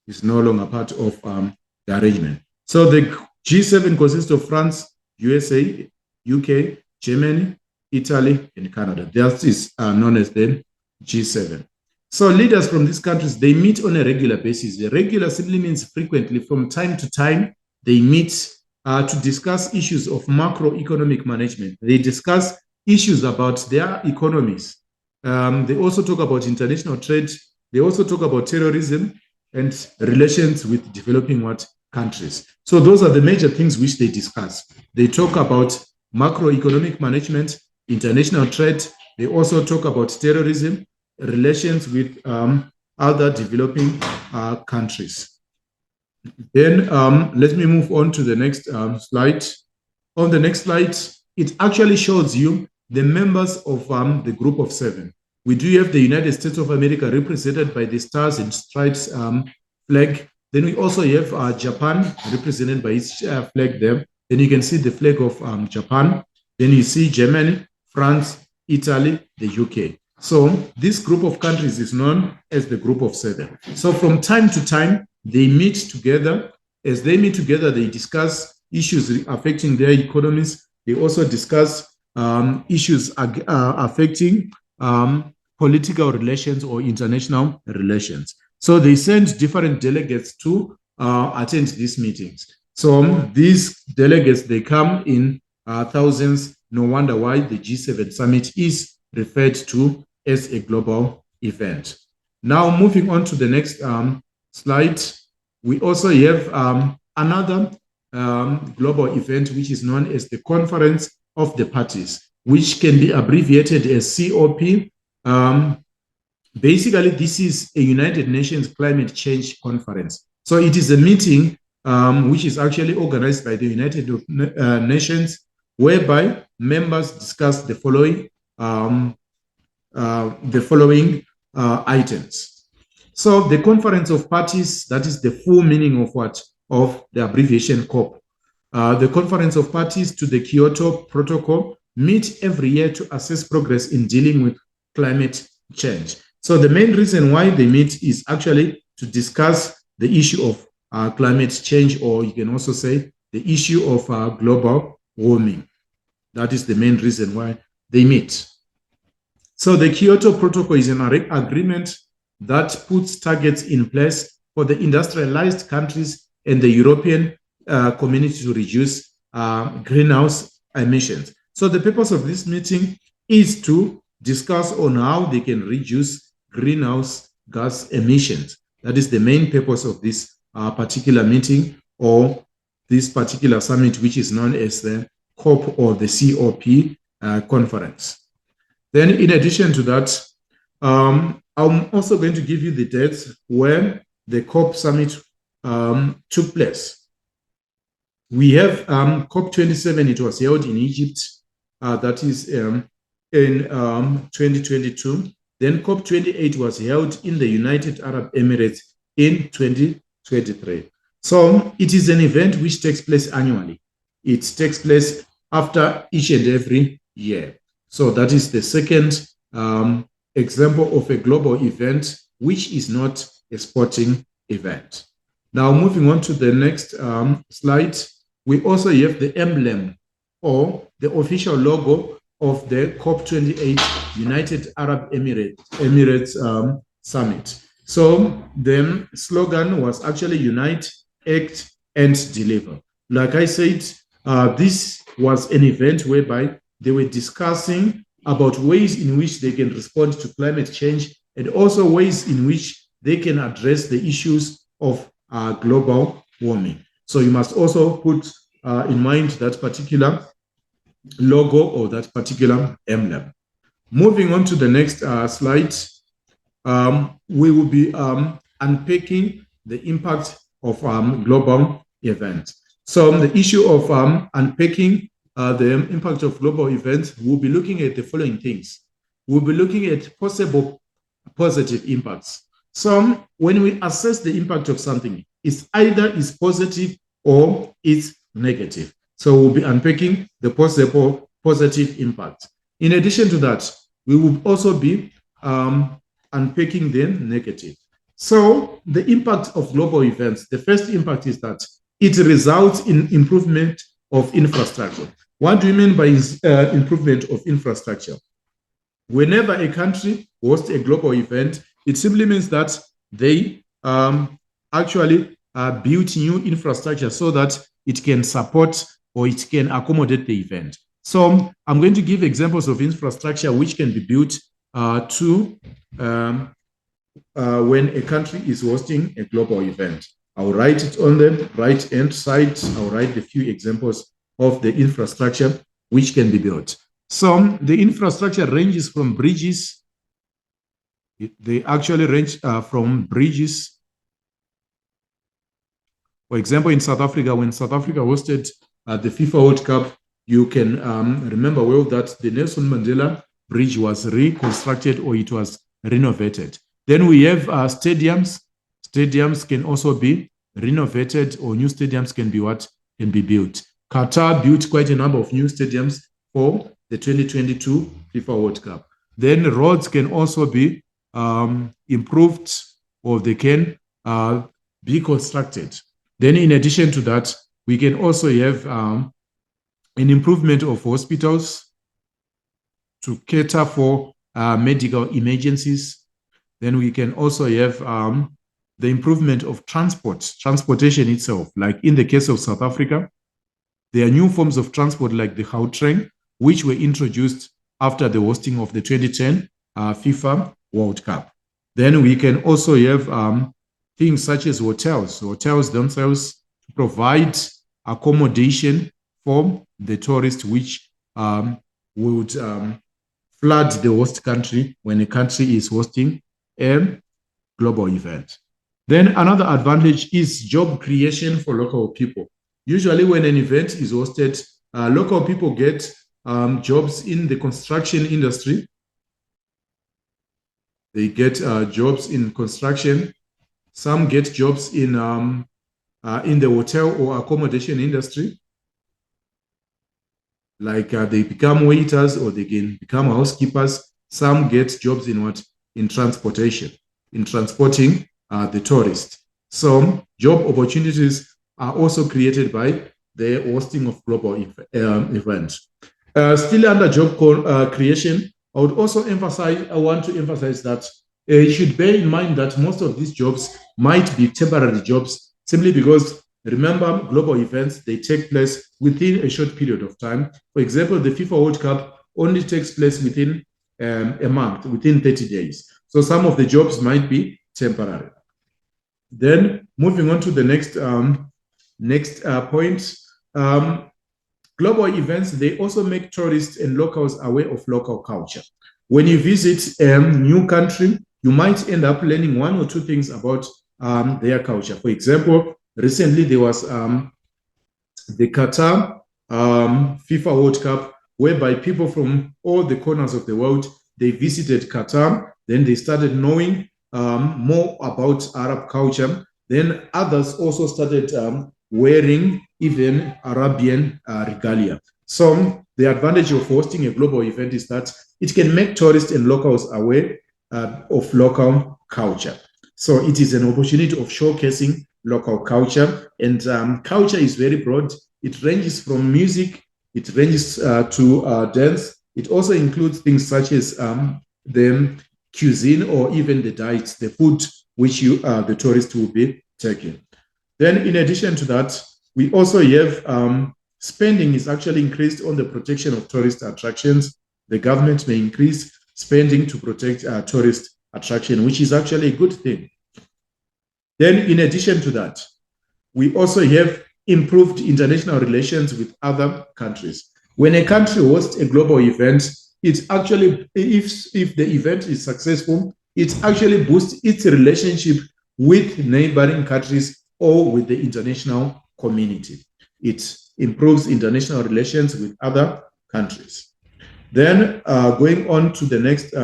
is no longer part of the arrangement. So the G7 consists of France, USA, UK, Germany, Italy, and Canada. That is known as the G7. So leaders from these countries, they meet on a regular basis. The regular simply means frequently. From time to time, they meet to discuss issues of macroeconomic management. They discuss issues about their economies. They also talk about international trade. They also talk about terrorism and relations with developing countries. So those are the major things which they discuss. They talk about macroeconomic management, international trade. They also talk about terrorism, relations with other developing countries. Then let me move on to the next slide. On the next slide, it actually shows you the members of the group of 7. We do have the United States of America represented by the Stars and Stripes flag. Then we also have Japan represented by its flag there. Then you can see the flag of Japan. Then you see Germany, France, Italy, the UK. So this group of countries is known as the group of 7. So from time to time, they meet together. As they meet together, they discuss issues affecting their economies. They also discuss issues affecting political relations or international relations. So they send different delegates to attend these meetings. So these delegates, they come in thousands. No wonder why the G7 summit is referred to as a global event. Now, moving on to the next slide, we also have another global event, which is known as the Conference of the Parties, which can be abbreviated as COP. Basically, this is a United Nations Climate Change Conference. So it is a meeting which is actually organized by the United Nations, whereby members discuss the following items. So the Conference of Parties, that is the full meaning of what? Of the abbreviation COP. The Conference of Parties to the Kyoto Protocol meet every year to assess progress in dealing with climate change. So the main reason why they meet is actually to discuss the issue of climate change, or you can also say the issue of global warming. That is the main reason why they meet. So the Kyoto Protocol is an agreement that puts targets in place for the industrialized countries and the European community to reduce greenhouse emissions. So the purpose of this meeting is to discuss on how they can reduce greenhouse gas emissions. That is the main purpose of this particular meeting, or this particular summit, which is known as the COP or the COP conference. Then in addition to that, I'm also going to give you the dates when the COP summit took place. We have COP27, it was held in Egypt, that is in 2022. Then COP28 was held in the United Arab Emirates in 2023. So it is an event which takes place annually. It takes place after each and every year. So that is the second example of a global event which is not a sporting event. Now, moving on to the next slide, we also have the emblem or the official logo of the COP28 United Arab Emirates Summit. So the slogan was actually Unite, Act, and Deliver. Like I said, this was an event whereby they were discussing about ways in which they can respond to climate change, and also ways in which they can address the issues of global warming. So you must also put in mind that particular logo or that particular emblem. Moving on to the next slide, we will be unpacking the impact of global events. So the issue of unpacking the impact of global events, we'll be looking at the following things. We'll be looking at possible positive impacts. So when we assess the impact of something, It's either is positive or it's negative. So we'll be unpacking the positive impact. In addition to that, we will also be unpacking the negative. So the impact of global events, the first impact is that it results in improvement of infrastructure. What do you mean by improvement of infrastructure? Whenever a country hosts a global event, it simply means that they actually build new infrastructure so that it can support or it can accommodate the event. So I'm going to give examples of infrastructure which can be built when a country is hosting a global event. I'll write it on the right-hand side. I'll write a few examples of the infrastructure which can be built. So the infrastructure ranges from bridges. They actually range from bridges. For example, in South Africa, when South Africa hosted the FIFA World Cup, you can remember well that the Nelson Mandela Bridge was reconstructed or it was renovated. Then we have stadiums. Stadiums can also be renovated or new stadiums can be built. Qatar built quite a number of new stadiums for the 2022 FIFA World Cup. Then roads can also be improved or they can be constructed. Then in addition to that, we can also have an improvement of hospitals to cater for medical emergencies. Then we can also have the improvement of transportation itself. Like in the case of South Africa, there are new forms of transport like the Gautrain, which were introduced after the hosting of the 2010 FIFA World Cup. Then we can also have things such as hotels. Hotels themselves provide accommodation for the tourists which would flood the host country when a country is hosting a global event. Then another advantage is job creation for local people. Usually when an event is hosted, local people get jobs in the construction industry. They get jobs in construction. Some get jobs in the hotel or accommodation industry. Like they become waiters or they can become housekeepers. Some get jobs in what? In transportation, in transporting the tourist. So job opportunities are also created by the hosting of global events. Still under job creation, I would also want to emphasize that you should bear in mind that most of these jobs might be temporary jobs simply because, remember, global events, they take place within a short period of time. For example, the FIFA World Cup only takes place within a month, within 30 days. So some of the jobs might be temporary. Then moving on to the next point, global events, they also make tourists and locals aware of local culture. When you visit a new country, you might end up learning one or two things about their culture. For example, recently there was the Qatar FIFA World Cup, whereby people from all the corners of the world, they visited Qatar, then they started knowing more about Arab culture. Then others also started wearing even Arabian regalia. So the advantage of hosting a global event is that it can make tourists and locals aware of local culture. So it is an opportunity of showcasing local culture, and culture is very broad. It ranges from music, it ranges to dance. It also includes things such as the cuisine or even the diets, the food which the tourist will be taking. Then in addition to that, we also have spending is actually increased on the protection of tourist attractions. The government may increase spending to protect tourist attraction, which is actually a good thing. Then in addition to that, we also have improved international relations with other countries. When a country hosts a global event, it actually, if the event is successful, it actually boosts its relationship with neighboring countries or with the international community. It improves international relations with other countries. Then going on to the next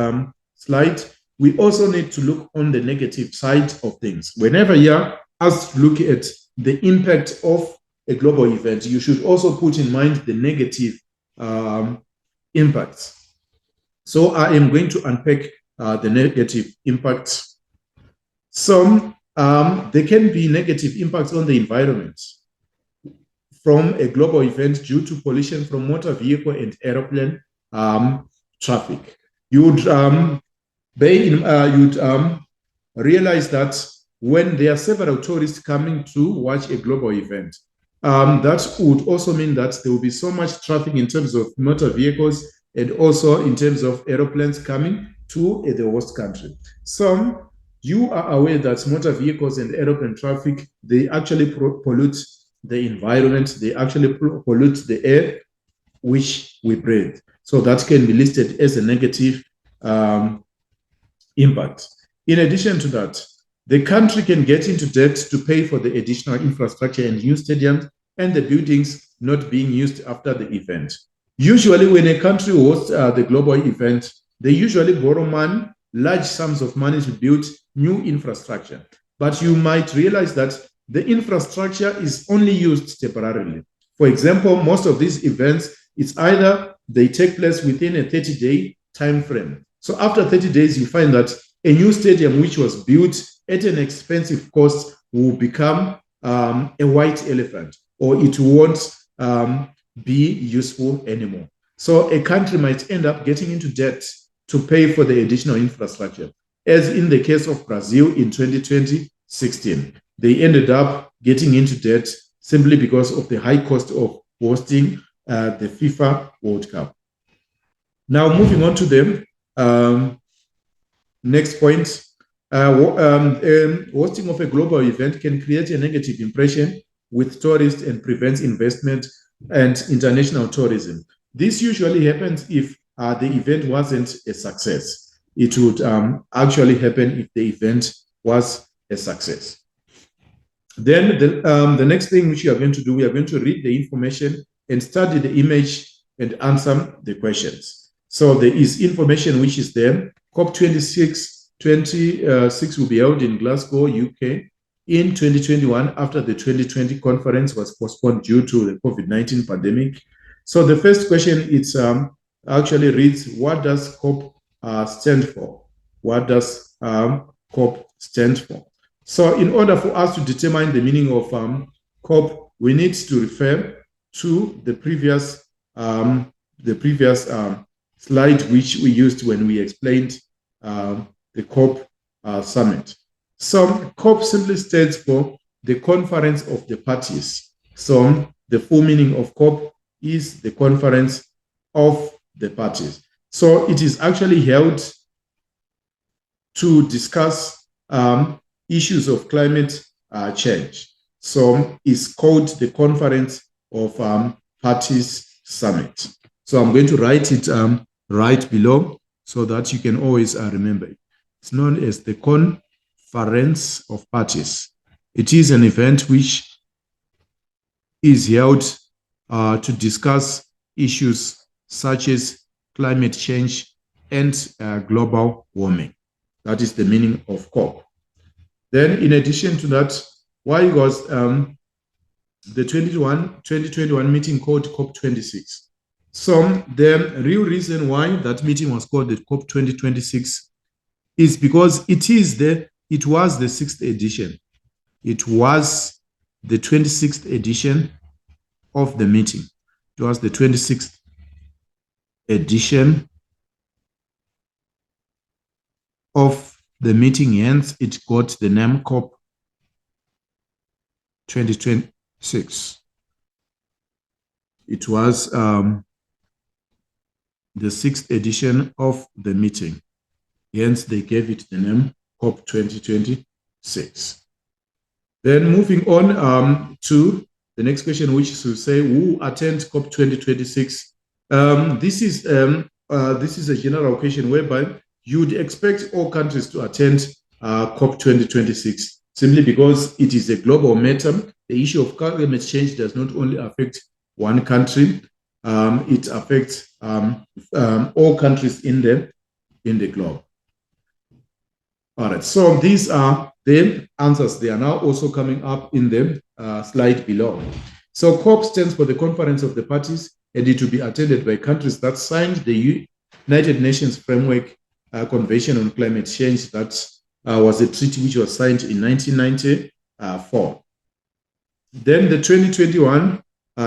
slide, we also need to look on the negative side of things. Whenever us to look at the impact of a global event, you should also put in mind the negative impacts. So I am going to unpack the negative impacts. Some, there can be negative impacts on the environment from a global event due to pollution from motor vehicle and aeroplane traffic. You would realize that when there are several tourists coming to watch a global event, that would also mean that there will be so much traffic in terms of motor vehicles and also in terms of aeroplanes coming to the host country. Some, you are aware that motor vehicles and aeroplane traffic, they actually pollute the environment, they actually pollute the air which we breathe. So that can be listed as a negative impact. In addition to that, the country can get into debt to pay for the additional infrastructure and new stadiums and the buildings not being used after the event. Usually, when a country hosts the global event, they usually borrow money, large sums of money to build new infrastructure. But you might realize that the infrastructure is only used temporarily. For example, most of these events, it's either they take place within a 30-day time frame. So after 30 days, you find that a new stadium which was built at an expensive cost will become a white elephant, or it won't be useful anymore. So a country might end up getting into debt to pay for the additional infrastructure, as in the case of Brazil in 2016. They ended up getting into debt simply because of the high cost of hosting the FIFA World Cup. Now, moving on to the next point. Hosting of a global event can create a negative impression with tourists and prevents investment and international tourism. This usually happens if the event wasn't a success. It would actually happen if the event was a success. Then the next thing which we are going to do, we are going to read the information and study the image and answer the questions. So there is information which is there. COP26 will be held in Glasgow, UK in 2021 after the 2020 conference was postponed due to the COVID-19 pandemic. So the first question, it's actually reads, what does COP stand for? What does COP stand for? So in order for us to determine the meaning of COP, we need to refer to the previous slide which we used when we explained the COP summit. So COP simply stands for the Conference of the Parties. So the full meaning of COP is the Conference of the Parties. So it is actually held to discuss issues of climate change. So it's called the Conference of Parties Summit. So I'm going to write it right below so that you can always remember it. It's known as the Conference of Parties. It is an event which is held to discuss issues such as climate change and global warming. That is the meaning of COP. Then, in addition to that, why was the 2021 meeting called COP26? So the real reason why that meeting was called the COP 2026 is because it was the sixth edition. It was the 26th edition of the meeting. It was the 26th edition of the meeting, hence it got the name COP 2026. It was the sixth edition of the meeting, hence they gave it the name COP 2026. Then moving on to the next question, which is to say, who attend COP 2026? This is a general question whereby you would expect all countries to attend COP 2026 simply because it is a global matter. The issue of climate change does not only affect one country, it affects all countries in the globe. All right, so these are The answers, they are now also coming up in the slide below. So COP stands for the Conference of the Parties, and it will be attended by countries that signed the United Nations Framework Convention on Climate Change. That was a treaty which was signed in 1994. Then the 2021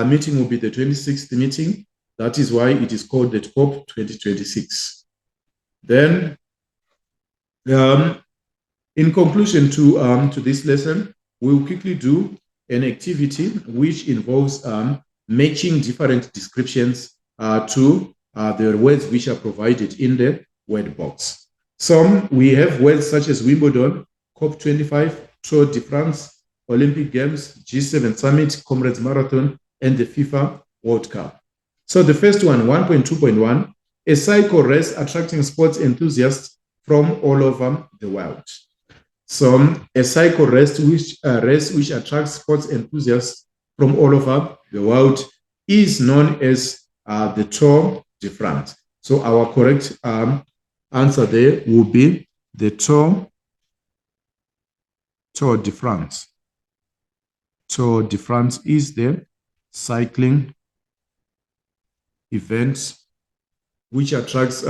meeting will be the 26th meeting. That is why it is called the COP 2026. Then, in conclusion to this lesson, we will quickly do an activity which involves matching different descriptions to the words which are provided in the word box. So we have words such as Wimbledon, COP25, Tour de France, Olympic Games, G7 Summit, Comrades Marathon, and the FIFA World Cup. So the first one, 1.2.1, a cycle race attracting sports enthusiasts from all over the world. So a cycle race which attracts sports enthusiasts from all over the world is known as the Tour de France. So our correct answer there will be the Tour de France. Tour de France is the cycling event which attracts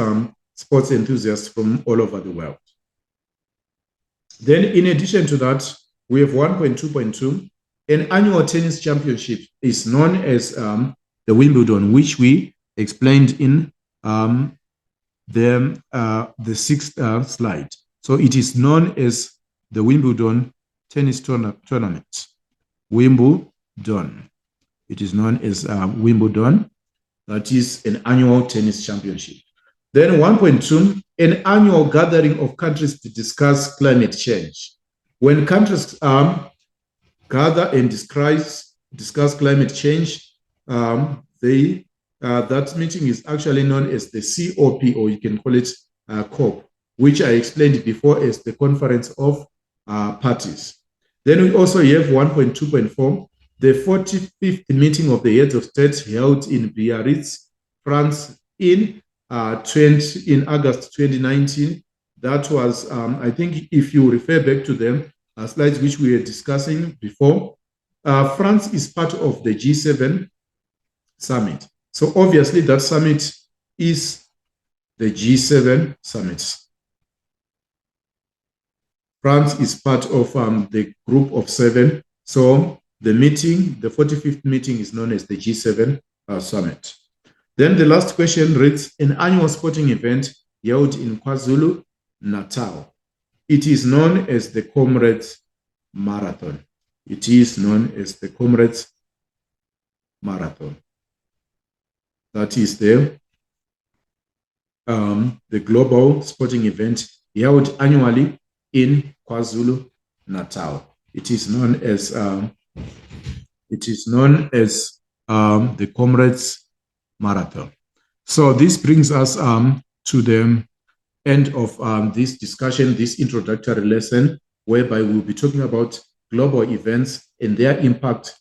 sports enthusiasts from all over the world. Then, in addition to that, we have 1.2.2. An annual tennis championship is known as the Wimbledon, which we explained in the sixth slide. So it is known as the Wimbledon tennis tournament. Wimbledon. It is known as Wimbledon. That is an annual tennis championship. Then 1.2, an annual gathering of countries to discuss climate change. When countries gather and discuss climate change, that meeting is actually known as the COP, or you can call it COP, which I explained before as the Conference of Parties. Then we also have 1.2.4, the 45th meeting of the heads of state held in Biarritz, France, in August 2019. That was, I think, if you refer back to them slides which we were discussing before, France is part of the G7 summit. So obviously that summit is the G7 summit. France is part of the group of 7. So the meeting, the 45th meeting, is known as the G7 summit. Then the last question reads, an annual sporting event held in KwaZulu-Natal. It is known as the Comrades Marathon. It is known as the Comrades Marathon. That is the global sporting event held annually in KwaZulu-Natal. It is known as the Comrades Marathon. So this brings us to the end of this discussion, this introductory lesson, whereby we'll be talking about global events and their impact